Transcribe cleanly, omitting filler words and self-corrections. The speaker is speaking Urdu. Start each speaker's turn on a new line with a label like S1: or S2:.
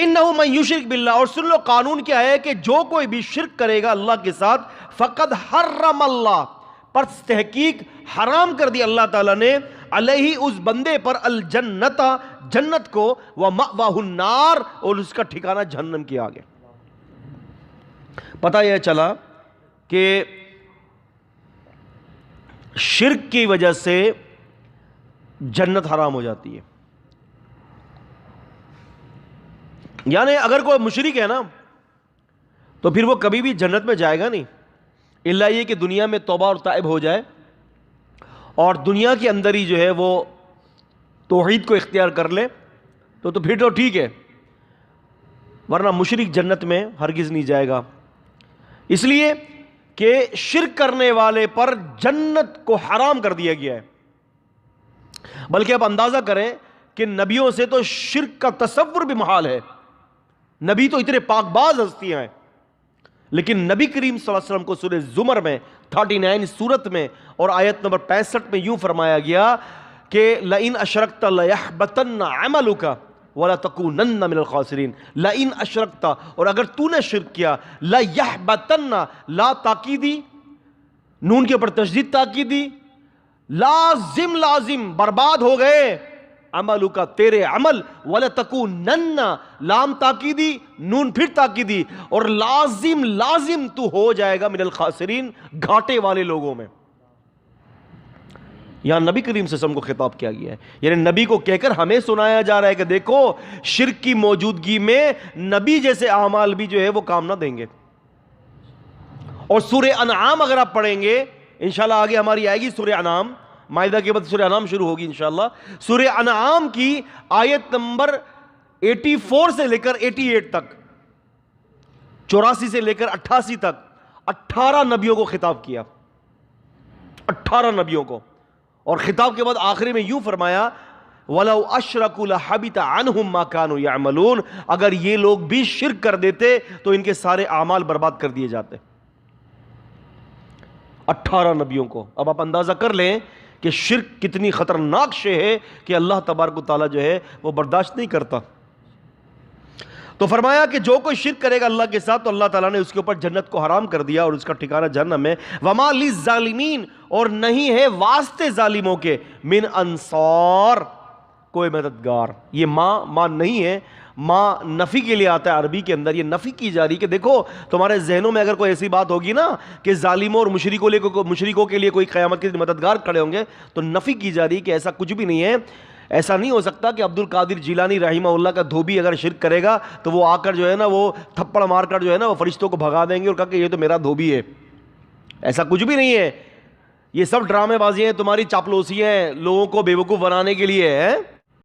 S1: انہو من یشرک باللہ، اور سن لو قانون کیا ہے کہ جو کوئی بھی شرک کرے گا اللہ کے ساتھ، فقد حرم اللہ، پر تحقیق حرام کر دیا اللہ تعالیٰ نے، علیہ اس بندے پر، الجنت جنت کو، ومأواہ النار اور اس کا ٹھکانہ جہنم کے آگے۔ پتہ یہ چلا کہ شرک کی وجہ سے جنت حرام ہو جاتی ہے۔ یعنی اگر کوئی مشرک ہے نا تو پھر وہ کبھی بھی جنت میں جائے گا نہیں، الا یہ کہ دنیا میں توبہ اور تائب ہو جائے اور دنیا کے اندر ہی جو ہے وہ توحید کو اختیار کر لے تو پھر تو ٹھیک ہے، ورنہ مشرک جنت میں ہرگز نہیں جائے گا۔ اس لیے کہ شرک کرنے والے پر جنت کو حرام کر دیا گیا ہے۔ بلکہ اب اندازہ کریں کہ نبیوں سے تو شرک کا تصور بھی محال ہے، نبی تو اتنے پاک باز ہستیاں ہیں، لیکن نبی کریم صلی اللہ علیہ وسلم کو سورہ زمر میں 39 سورت میں اور آیت نمبر 65 میں یوں فرمایا گیا کہ لئن اشرکت لیحبطن عملک وَلَتَكُونَنَّ مِنَ الْخَاسِرِينَ، لئن اشرکت، اور اگر تو نے شرک کیا، لیحبطن، لا تاکیدی، نون کے اوپر تشدید تاکیدی، لازم برباد ہو گئے، عملک تیرے عمل، وَلَتَكُونَنَّ لام تاکیدی، نون پھر تاکیدی، اور لازم تو ہو جائے گا من الخاسرین، گھاٹے والے لوگوں میں۔ یہاں نبی کریم صلی اللہ علیہ وسلم کو خطاب کیا گیا ہے، یعنی نبی کو کہہ کر ہمیں سنایا جا رہا ہے کہ دیکھو شرک کی موجودگی میں نبی جیسے اعمال بھی جو ہے وہ کام نہ دیں گے۔ اور سورہ انعام اگر آپ پڑھیں گے، انشاءاللہ آگے ہماری آئے گی سورہ انعام، مائدہ کے بعد سورہ انعام شروع ہوگی انشاءاللہ۔ سورہ انعام کی آیت نمبر 84 سے لے کر 88 تک، 84 سے لے کر 88 تک 18 نبیوں کو خطاب کیا، 18 نبیوں کو، اور خطاب کے بعد آخری میں یوں فرمایا وَلَوْ أَشْرَكُوا لَحَبِطَ عَنْهُمْ مَا كَانُوا يَعْمَلُونَ، اگر یہ لوگ بھی شرک کر دیتے تو ان کے سارے اعمال برباد کر دیے جاتے۔ 18 نبیوں کو۔ اب آپ اندازہ کر لیں کہ شرک کتنی خطرناک شے ہے کہ اللہ تبارک و تعالیٰ جو ہے وہ برداشت نہیں کرتا۔ تو فرمایا کہ جو کوئی شرک کرے گا اللہ کے ساتھ تو اللہ تعالیٰ نے اس کے اوپر جنت کو حرام کر دیا اور اس کا ٹھکانہ جہنم ہے۔ وَمَا لِلظَّالِمِينَ، اور نہیں ہے واسطے ظالموں کے، من انصار، کوئی مددگار۔ یہ ماں نہیں ہے، ماں نفی کے لیے آتا ہے عربی کے اندر، یہ نفی کی جا رہی کہ دیکھو تمہارے ذہنوں میں اگر کوئی ایسی بات ہوگی نا کہ ظالموں اور مشرکوں کے لیے کوئی قیامت کے مددگار کھڑے ہوں گے، تو نفی کی جا رہی کہ ایسا کچھ بھی نہیں ہے۔ ایسا نہیں ہو سکتا کہ عبد القادر جیلانی رحمہ اللہ کا دھوبی اگر شرک کرے گا تو وہ آ کر جو ہے نا وہ تھپڑ مار کر جو ہے نا وہ فرشتوں کو بھگا دیں گے اور کہا کہ یہ تو میرا دھوبی ہے۔ ایسا کچھ بھی نہیں ہے، یہ سب ڈرامے بازی ہیں، تمہاری چاپلوسی ہیں، لوگوں کو بیوقوف بنانے کے لیے ہے۔